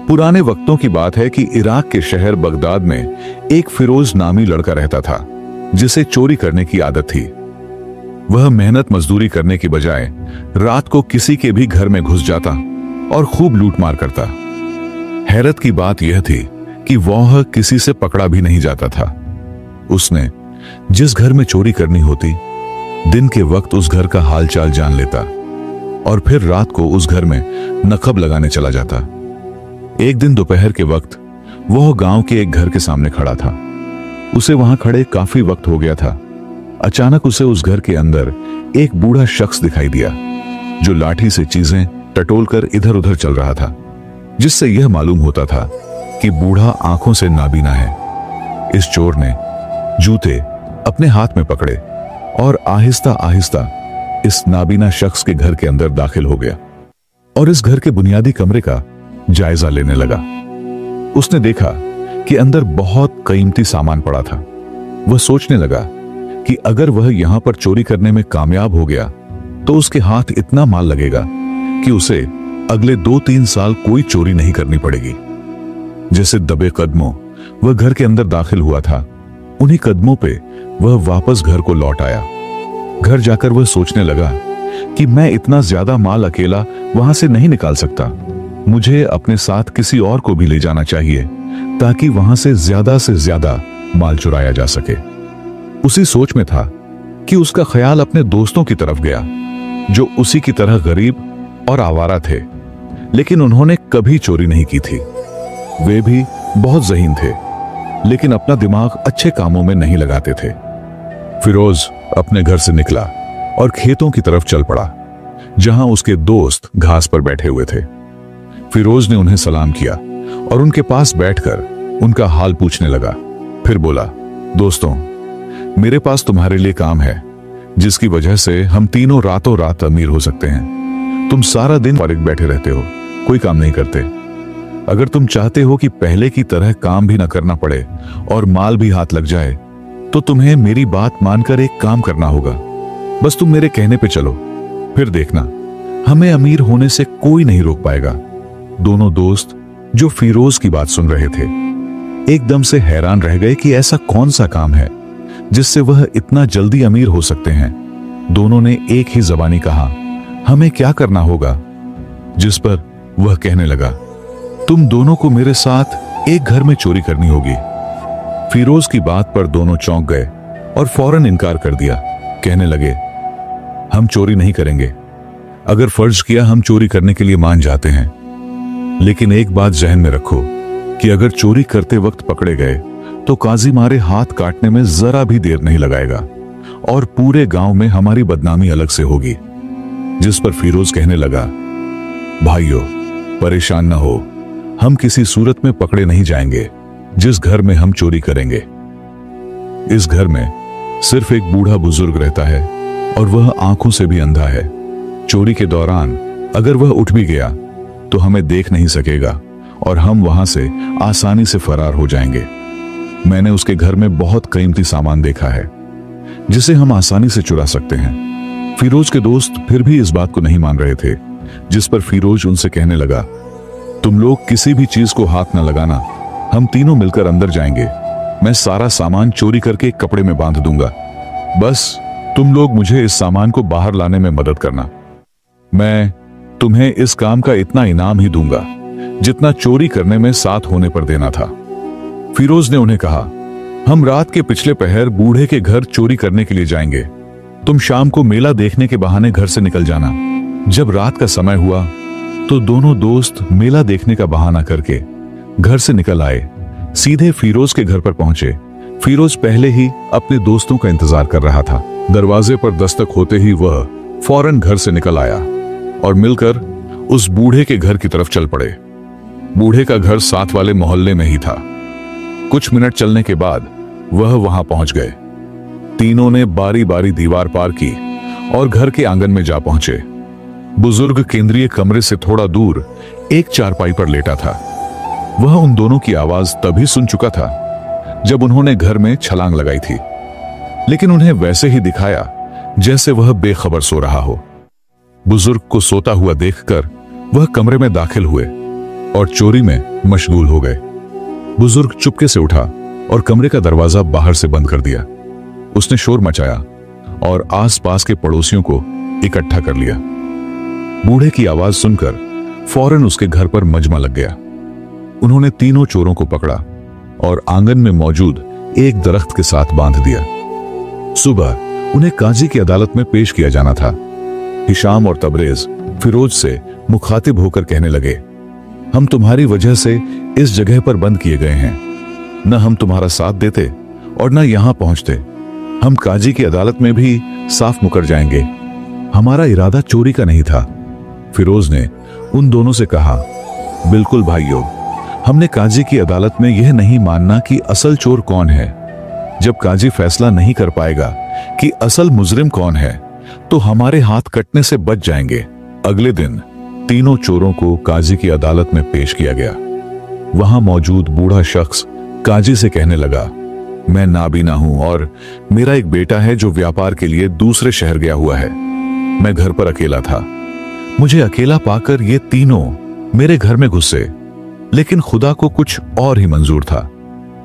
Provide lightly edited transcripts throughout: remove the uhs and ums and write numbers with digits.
पुराने वक्तों की बात है कि इराक के शहर बगदाद में एक फिरोज नामी लड़का रहता था जिसे चोरी करने की आदत थी। वह मेहनत मजदूरी करने की बजाय रात को किसी के भी घर में घुस जाता और खूब लूटमार करता। हैरत की बात यह थी कि वह किसी से पकड़ा भी नहीं जाता था। उसने जिस घर में चोरी करनी होती, दिन के वक्त उस घर का हालचाल जान लेता और फिर रात को उस घर में नकब लगाने चला जाता। एक दिन दोपहर के वक्त वह गांव के एक घर के सामने खड़ा था। उसे वहां खड़े काफी वक्त हो गया था। अचानक उसे उस घर के अंदर एक बूढ़ा शख्स दिखाई दिया जो लाठी से चीजें टटोलकर इधर उधर चल रहा था, जिससे यह मालूम होता था कि बूढ़ा आंखों से नाबीना है। इस चोर ने जूते अपने हाथ में पकड़े और आहिस्ता आहिस्ता इस नाबीना शख्स के घर के अंदर दाखिल हो गया और इस घर के बुनियादी कमरे का जायजा लेने लगा। उसने देखा कि अंदर बहुत कीमती सामान पड़ा था। वह सोचने लगा कि अगर वह यहां पर चोरी करने में कामयाब हो गया तो उसके हाथ इतना माल लगेगा कि उसे अगले 2-3 साल कोई चोरी नहीं करनी पड़ेगी। जैसे दबे कदमों वह घर के अंदर दाखिल हुआ था, उन्हीं कदमों पे वह वापस घर को लौट आया। घर जाकर वह सोचने लगा कि मैं इतना ज्यादा माल अकेला वहां से नहीं निकाल सकता। मुझे अपने साथ किसी और को भी ले जाना चाहिए ताकि वहां से ज्यादा माल चुराया जा सके। उसी सोच में था कि उसका ख्याल अपने दोस्तों की तरफ गया जो उसी की तरह गरीब और आवारा थे, लेकिन उन्होंने कभी चोरी नहीं की थी। वे भी बहुत ज़हीन थे, लेकिन अपना दिमाग अच्छे कामों में नहीं लगाते थे। फिरोज अपने घर से निकला और खेतों की तरफ चल पड़ा, जहां उसके दोस्त घास पर बैठे हुए थे। फिरोज ने उन्हें सलाम किया और उनके पास बैठकर उनका हाल पूछने लगा। फिर बोला, दोस्तों, मेरे पास तुम्हारे लिए काम है जिसकी वजह से हम तीनों रातों रात अमीर हो सकते हैं। तुम सारा दिन फारिग बैठे रहते हो, कोई काम नहीं करते। अगर तुम चाहते हो कि पहले की तरह काम भी ना करना पड़े और माल भी हाथ लग जाए, तो तुम्हें मेरी बात मानकर एक काम करना होगा। बस तुम मेरे कहने पे चलो, फिर देखना हमें अमीर होने से कोई नहीं रोक पाएगा। दोनों दोस्त जो फिरोज की बात सुन रहे थे एकदम से हैरान रह गए कि ऐसा कौन सा काम है जिससे वह इतना जल्दी अमीर हो सकते हैं। दोनों ने एक ही जबानी कहा, हमें क्या करना होगा? जिस पर वह कहने लगा, तुम दोनों को मेरे साथ एक घर में चोरी करनी होगी। फिरोज की बात पर दोनों चौंक गए और फौरन इनकार कर दिया। कहने लगे, हम चोरी नहीं करेंगे। अगर फर्ज किया हम चोरी करने के लिए मान जाते हैं, लेकिन एक बात जहन में रखो कि अगर चोरी करते वक्त पकड़े गए तो काजी मारे हाथ काटने में जरा भी देर नहीं लगाएगा और पूरे गांव में हमारी बदनामी अलग से होगी। जिस पर फिरोज कहने लगा, भाइयों, परेशान न हो, हम किसी सूरत में पकड़े नहीं जाएंगे जिस घर में हम चोरी करेंगे। इस घर में सिर्फ एक बूढ़ा बुजुर्ग रहता है और वह आंखों से भी अंधा है। चोरी के दौरान अगर वह उठ भी गया तो हमें देख नहीं सकेगा और हम वहां से आसानी से फरार हो जाएंगे। मैंने उसके घर में बहुत कीमती सामान देखा है जिसे हम आसानी से चुरा सकते हैं। फिरोज के दोस्त फिर भी इस बात को नहीं मान रहे थे, जिस पर फिरोज उनसे कहने लगा, तुम लोग किसी भी चीज को हाथ न लगाना, हम तीनों मिलकर अंदर जाएंगे। मैं सारा सामान चोरी करके एक कपड़े में बांध दूंगा। बस तुम लोग मुझे इस सामान को बाहर लाने में मदद करना। मैं तुम्हें इस काम का इतना इनाम ही दूंगा जितना चोरी करने में साथ होने पर देना था। फिरोज ने उन्हें कहा, हम रात के पिछले पहर बूढ़े के घर चोरी करने के लिए जाएंगे। तुम शाम को मेला देखने के बहाने घर से निकल जाना। जब रात का समय हुआ तो दोनों दोस्त मेला देखने का बहाना करके घर से निकल आए। सीधे फिरोज के घर पर पहुंचे। फिरोज पहले ही अपने दोस्तों का इंतजार कर रहा था। दरवाजे पर दस्तक होते ही वह फौरन घर से निकल आया और मिलकर उस बूढ़े के घर की तरफ चल पड़े। बूढ़े का घर साथ वाले मोहल्ले में ही था। कुछ मिनट चलने के बाद वह वहां पहुंच गए। तीनों ने बारी बारी दीवार पार की और घर के आंगन में जा पहुंचे। बुजुर्ग केंद्रीय कमरे से थोड़ा दूर एक चारपाई पर लेटा था। वह उन दोनों की आवाज तभी सुन चुका था जब उन्होंने घर में छलांग लगाई थी, लेकिन उन्हें वैसे ही दिखाया जैसे वह बेखबर सो रहा हो। बुजुर्ग को सोता हुआ देखकर वह कमरे में दाखिल हुए और चोरी में मशगूल हो गए। बुजुर्ग चुपके से उठा और कमरे का दरवाजा बाहर से बंद कर दिया। उसने शोर मचाया और आसपास के पड़ोसियों को इकट्ठा कर लिया। बूढ़े की आवाज सुनकर फौरन उसके घर पर मजमा लग गया। उन्होंने तीनों चोरों को पकड़ा और आंगन में मौजूद एक दरख्त के साथ बांध दिया। सुबह उन्हें काजी की अदालत में पेश किया जाना था। हिशाम और तबरेज फिरोज से मुखातिब होकर कहने लगे, हम तुम्हारी वजह से इस जगह पर बंद किए गए हैं। न हम तुम्हारा साथ देते और न यहां पहुंचते। हम काजी की अदालत में भी साफ मुकर जाएंगे। हमारा इरादा चोरी का नहीं था। फिरोज ने उन दोनों से कहा, बिल्कुल भाइयों, हमने काजी की अदालत में यह नहीं मानना कि असल चोर कौन है। जब काजी फैसला नहीं कर पाएगा कि असल मुजरिम कौन है, तो हमारे हाथ कटने से बच जाएंगे। अगले दिन तीनों चोरों को काजी की अदालत में पेश किया गया। वहां मौजूद बूढ़ा शख्स काजी से कहने लगा, मैं नाबीना हूं और मेरा एक बेटा है जो व्यापार के लिए दूसरे शहर गया हुआ है। मैं घर पर अकेला था। मुझे अकेला पाकर ये तीनों मेरे घर में घुसे, लेकिन खुदा को कुछ और ही मंजूर था।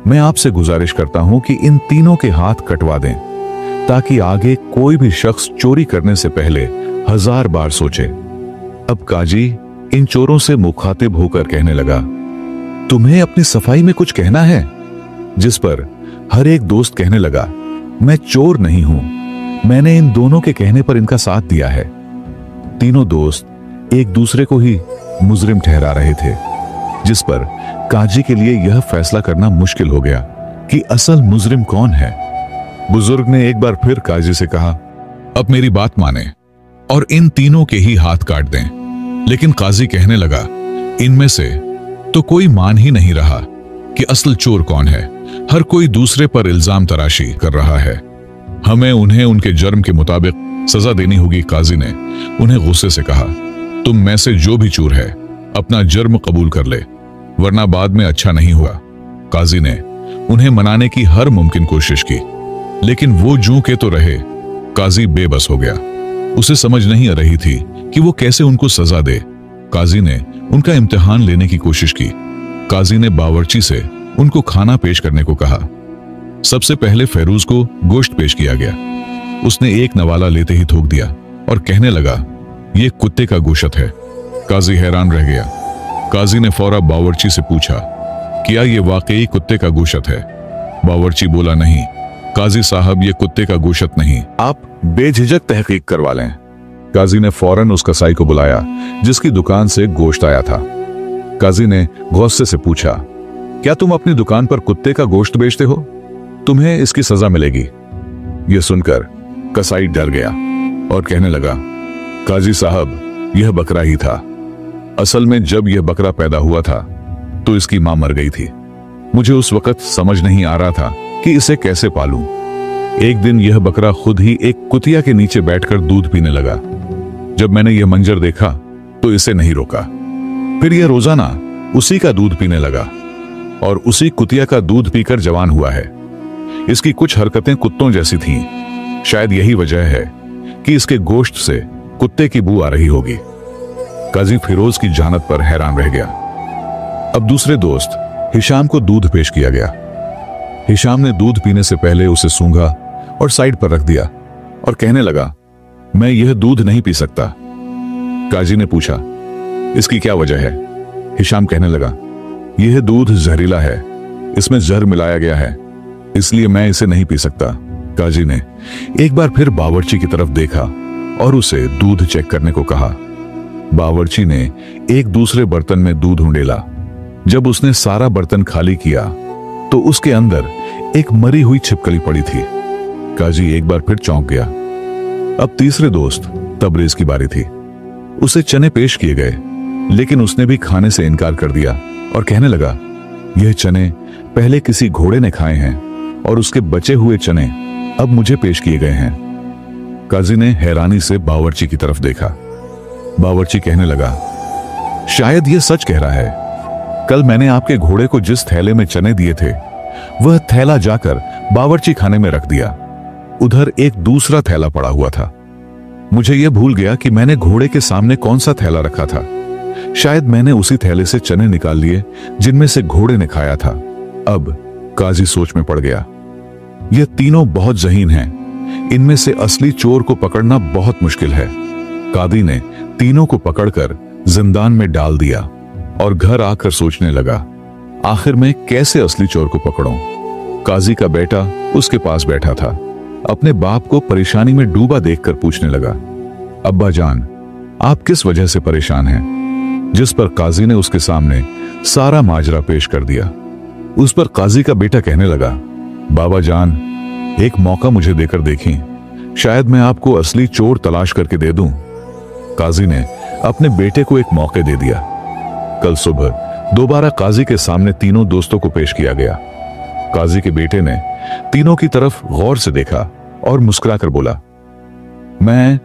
मैं आपसे गुजारिश करता हूं कि इन तीनों के हाथ कटवा दें, ताकि आगे कोई भी शख्स चोरी करने से पहले 1000 बार सोचे। अब काजी इन चोरों से मुखातिब होकर कहने लगा, तुम्हें अपनी सफाई में कुछ कहना है? जिस पर हर एक दोस्त कहने लगा, मैं चोर नहीं हूं, मैंने इन दोनों के कहने पर इनका साथ दिया है। तीनों दोस्त एक दूसरे को ही मुजरिम ठहरा रहे थे, जिस पर काजी के लिए यह फैसला करना मुश्किल हो गया कि असल मुजरिम कौन है। बुजुर्ग ने एक बार फिर काजी से कहा, अब मेरी बात माने और इन तीनों के ही हाथ काट दें। लेकिन काजी कहने लगा, इनमें से तो कोई मान ही नहीं रहा कि असल चोर कौन है। हर कोई दूसरे पर इल्जाम तराशी कर रहा है। हमें उन्हें उनके जुर्म के मुताबिक सजा देनी होगी। काजी ने उन्हें गुस्से से कहा, तुम में से जो भी चोर है अपना जुर्म कबूल कर ले, वरना बाद में अच्छा नहीं हुआ। काजी ने उन्हें मनाने की हर मुमकिन कोशिश की, लेकिन वो जूं के तो रहे। काजी बेबस हो गया। उसे समझ नहीं आ रही थी कि वो कैसे उनको सजा दे। काजी ने उनका इम्तिहान लेने की कोशिश की। काजी ने बावर्ची से उनको खाना पेश करने को कहा। सबसे पहले फेरूज को गोश्त पेश किया गया। उसने एक नवाला लेते ही थूक दिया और कहने लगा, यह कुत्ते का गोश्त है। काजी हैरान रह गया। काजी ने फौरा बावर्ची से पूछा, क्या यह वाकई कुत्ते का गोश्त है? बावर्ची बोला, नहीं काजी साहब, यह कुत्ते का गोश्त नहीं, आप बेझिझक तहकीक करवा लें। काजी ने फौरन उस कसाई को बुलाया जिसकी दुकान से गोश्त आया था। काजी ने गुस्से से पूछा, क्या तुम अपनी दुकान पर कुत्ते का गोश्त बेचते हो? तुम्हें इसकी सजा मिलेगी। यह सुनकर कसाई डर गया और कहने लगा, काजी साहब, यह बकरा ही था। असल में जब यह बकरा पैदा हुआ था तो इसकी मां मर गई थी। मुझे उस वक्त समझ नहीं आ रहा था कि इसे कैसे पालूं। एक दिन यह बकरा खुद ही एक कुतिया के नीचे बैठकर दूध पीने लगा। जब मैंने यह मंजर देखा तो इसे नहीं रोका। फिर यह रोजाना उसी का दूध पीने लगा और उसी कुतिया का दूध पीकर जवान हुआ है। इसकी कुछ हरकतें कुत्तों जैसी थीं। शायद यही वजह है कि इसके गोश्त से कुत्ते की बू आ रही होगी। काजी फिरोज की जानत पर हैरान रह गया। अब दूसरे दोस्त हिशाम को दूध पेश किया गया। हिशाम ने दूध पीने से पहले उसे सूंघा और साइड पर रख दिया और कहने लगा, मैं यह दूध नहीं पी सकता। काजी ने पूछा, इसकी क्या वजह है? हिशाम कहने लगा, यह दूध जहरीला है, इसमें जहर मिलाया गया है, इसलिए मैं इसे नहीं पी सकता। काजी ने एक बार फिर बावर्ची की तरफ देखा और उसे दूध चेक करने को कहा। बावर्ची ने एक दूसरे बर्तन में दूध उंडेला। जब उसने सारा बर्तन खाली किया तो उसके अंदर एक मरी हुई छिपकली पड़ी थी। काजी एक बार फिर चौंक गया। अब तीसरे दोस्त तबरेज की बारी थी। उसे चने पेश किए गए, लेकिन उसने भी खाने से इनकार कर दिया और कहने लगा, यह चने पहले किसी घोड़े ने खाए हैं और उसके बचे हुए चने अब मुझे पेश किए गए हैं। काजी ने हैरानी से बावर्ची की तरफ देखा। बावर्ची कहने लगा, शायद यह सच कह रहा है। कल मैंने आपके घोड़े को जिस थैले में चने दिए थे, वह थैला जाकर बावर्ची खाने में रख दिया। उधर एक दूसरा थैला पड़ा हुआ था। मुझे यह भूल गया कि मैंने घोड़े के सामने कौन सा थैला रखा था। शायद मैंने उसी थैले से चने निकाल लिए जिनमें से घोड़े ने खाया था। अब काजी सोच में पड़ गया। ये तीनों बहुत ज़हीन हैं, इनमें से असली चोर को पकड़ना बहुत मुश्किल है। कादी ने तीनों को पकड़कर जिंदान में डाल दिया और घर आकर सोचने लगा, आखिर मैं कैसे असली चोर को पकड़ूं। काजी का बेटा उसके पास बैठा था। अपने बाप को परेशानी में डूबा देखकर पूछने लगा, अब्बा जान, आप किस वजह से परेशान हैं? जिस पर काजी ने उसके सामने सारा माजरा पेश कर दिया। उस पर काजी का बेटा कहने लगा, बाबा जान, एक मौका मुझे देकर देखें, शायद मैं आपको असली चोर तलाश करके दे दूं। काजी ने अपने बेटे को एक मौका दे दिया। कल सुबह दोबारा काजी के सामने तीनों दोस्तों को पेश किया गया। काजी के बेटे ने तीनों की तरफ गौर से देखा और मुस्कुराकर बोला, मैं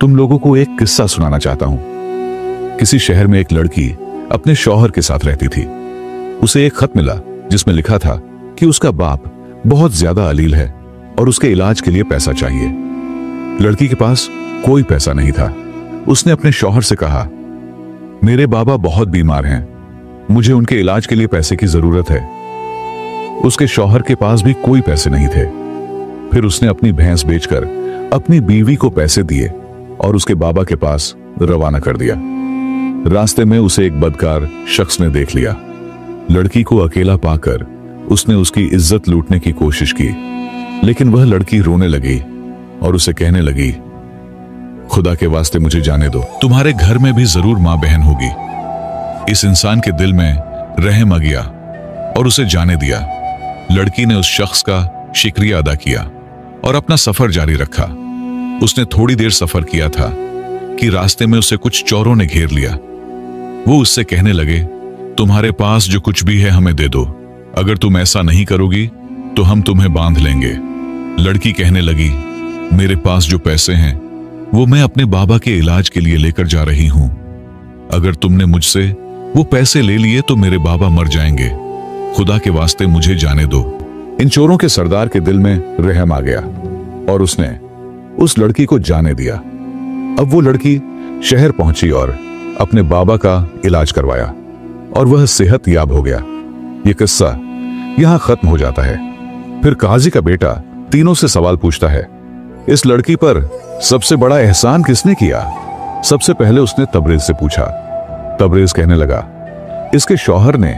तुम लोगों को एक किस्सा सुनाना चाहता हूं। किसी शहर में एक लड़की अपने शौहर के साथ रहती थी। उसे एक खत मिला जिसमें लिखा था कि उसका बाप बहुत ज्यादा अलील है और उसके इलाज के लिए पैसा चाहिए। लड़की के पास कोई पैसा नहीं था। उसने अपने शौहर से कहा, मेरे बाबा बहुत बीमार हैं, मुझे उनके इलाज के लिए पैसे की जरूरत है। उसके शौहर के पास भी कोई पैसे नहीं थे। फिर उसने अपनी भैंस बेचकर अपनी बीवी को पैसे दिए और उसके बाबा के पास रवाना कर दिया। रास्ते में उसे एक बदकार शख्स ने देख लिया। लड़की को अकेला पाकर उसने उसकी इज्जत लूटने की कोशिश की, लेकिन वह लड़की रोने लगी और उसे कहने लगी, खुदा के वास्ते मुझे जाने दो, तुम्हारे घर में भी जरूर मां बहन होगी। इस इंसान के दिल में रहम आ गया और उसे जाने दिया। लड़की ने उस शख्स का शुक्रिया अदा किया और अपना सफर जारी रखा। उसने थोड़ी देर सफर किया था कि रास्ते में उसे कुछ चोरों ने घेर लिया। वो उससे कहने लगे, तुम्हारे पास जो कुछ भी है हमें दे दो, अगर तुम ऐसा नहीं करोगी तो हम तुम्हें बांध लेंगे। लड़की कहने लगी, मेरे पास जो पैसे हैं वो मैं अपने बाबा के इलाज के लिए लेकर जा रही हूं। अगर तुमने मुझसे वो पैसे ले लिए तो मेरे बाबा मर जाएंगे, खुदा के वास्ते मुझे जाने दो। इन चोरों के सरदार के दिल में रहम आ गया और उसने उस लड़की को जाने दिया। अब वो लड़की शहर पहुंची और अपने बाबा का इलाज करवाया और वह सेहत याब हो गया। ये किस्सा यहां खत्म हो जाता है। फिर काजी का बेटा तीनों से सवाल पूछता है, इस लड़की पर सबसे बड़ा एहसान किसने किया? सबसे पहले उसने तबरेज से पूछा। तबरेज कहने लगा, इसके शौहर ने।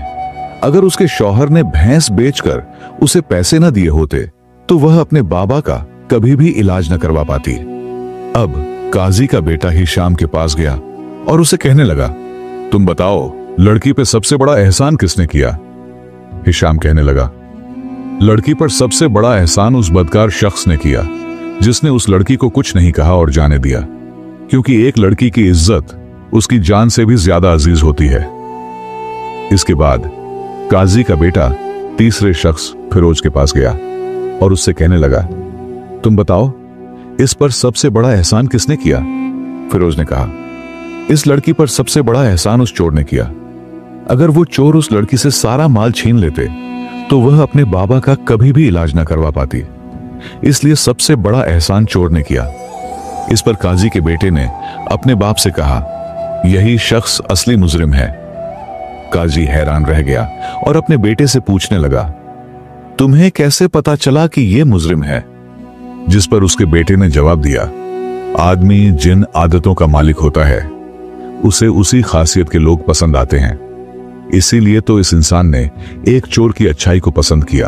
अगर उसके शौहर ने भैंस बेचकर उसे पैसे न दिए होते तो वह अपने बाबा का कभी भी इलाज न करवा पाती। अब काजी का बेटा हिशाम के पास गया और उसे कहने लगा, तुम बताओ, लड़की पे सबसे बड़ा एहसान किसने किया? हिशाम कहने लगा, लड़की पर सबसे बड़ा एहसान उस बदकार शख्स ने किया जिसने उस लड़की को कुछ नहीं कहा और जाने दिया, क्योंकि एक लड़की की इज्जत उसकी जान से भी ज्यादा अजीज होती है। इसके बाद काजी का बेटा तीसरे शख्स फिरोज के पास गया और उससे कहने लगा, तुम बताओ, इस पर सबसे बड़ा एहसान किसने किया? फिरोज ने कहा, इस लड़की पर सबसे बड़ा एहसान उस चोर ने किया। अगर वो चोर उस लड़की से सारा माल छीन लेते तो वह अपने बाबा का कभी भी इलाज ना करवा पाती, इसलिए सबसे बड़ा एहसान चोर ने किया। इस पर काजी के बेटे ने अपने बाप से कहा, यही शख्स असली मुजरिम है। काजी हैरान रह गया और अपने बेटे से पूछने लगा, तुम्हें कैसे पता चला कि यह मुजरिम है? जिस पर उसके बेटे ने जवाब दिया, आदमी जिन आदतों का मालिक होता है उसे उसी खासियत के लोग पसंद आते हैं। इसीलिए तो इस इंसान ने एक चोर की अच्छाई को पसंद किया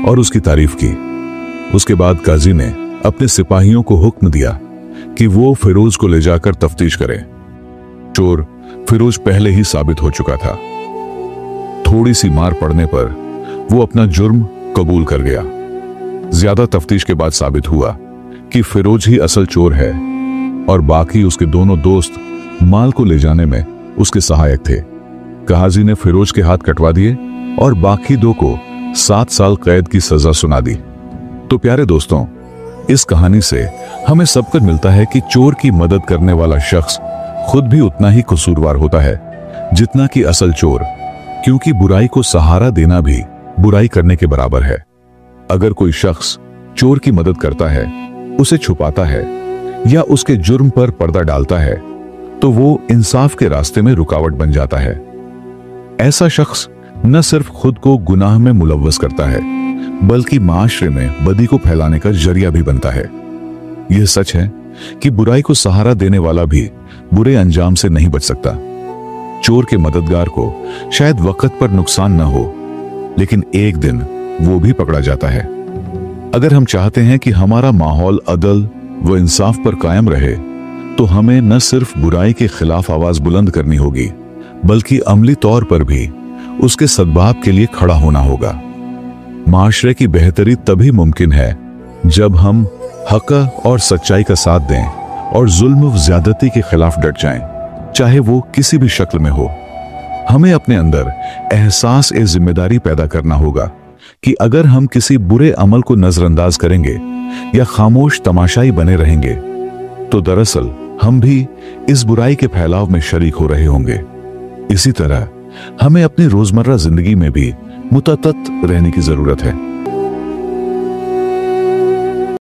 और उसकी तारीफ की। उसके बाद काजी ने अपने सिपाहियों को हुक्म दिया कि वो फिरोज को ले जाकर तफ्तीश करें। चोर फिरोज पहले ही साबित हो चुका था। थोड़ी सी मार पड़ने पर वो अपना जुर्म कबूल कर गया। ज्यादा तफ्तीश के बाद साबित हुआ कि फिरोज ही असल चोर है और बाकी उसके दोनों दोस्त माल को ले जाने में उसके सहायक थे। काजी ने फिरोज के हाथ कटवा दिए और बाकी दो को 7 साल कैद की सजा सुना दी। तो प्यारे दोस्तों, इस कहानी से हमें सबक मिलता है कि चोर की मदद करने वाला शख्स खुद भी उतना ही कसूरवार होता है जितना कि असल चोर, क्योंकि बुराई को सहारा देना भी बुराई करने के बराबर है। अगर कोई शख्स चोर की मदद करता है, उसे छुपाता है या उसके जुर्म पर पर्दा डालता है, तो वो इंसाफ के रास्ते में रुकावट बन जाता है। ऐसा शख्स न सिर्फ खुद को गुनाह में मुलव्वस करता है, बल्कि माशरे में बदी को फैलाने का जरिया भी बनता है। यह सच है कि बुराई को सहारा देने वाला भी बुरे अंजाम से नहीं बच सकता। चोर के मददगार को शायद वक्त पर नुकसान न हो, लेकिन एक दिन वो भी पकड़ा जाता है। अगर हम चाहते हैं कि हमारा माहौल अदल व इंसाफ पर कायम रहे, तो हमें न सिर्फ बुराई के खिलाफ आवाज बुलंद करनी होगी, बल्कि अमली तौर पर भी उसके सद्भाव के लिए खड़ा होना होगा। माशरे की बेहतरी तभी मुमकिन है जब हम हक और सच्चाई का साथ दें और जुल्म व ज्यादती के खिलाफ डट जाएं, चाहे वो किसी भी शक्ल में हो। हमें अपने अंदर एहसास ए जिम्मेदारी पैदा करना होगा कि अगर हम किसी बुरे अमल को नजरअंदाज करेंगे या खामोश तमाशाई बने रहेंगे, तो दरअसल हम भी इस बुराई के फैलाव में शरीक हो रहे होंगे। इसी तरह हमें अपनी रोजमर्रा जिंदगी में भी मुतअत्तित रहने की जरूरत है।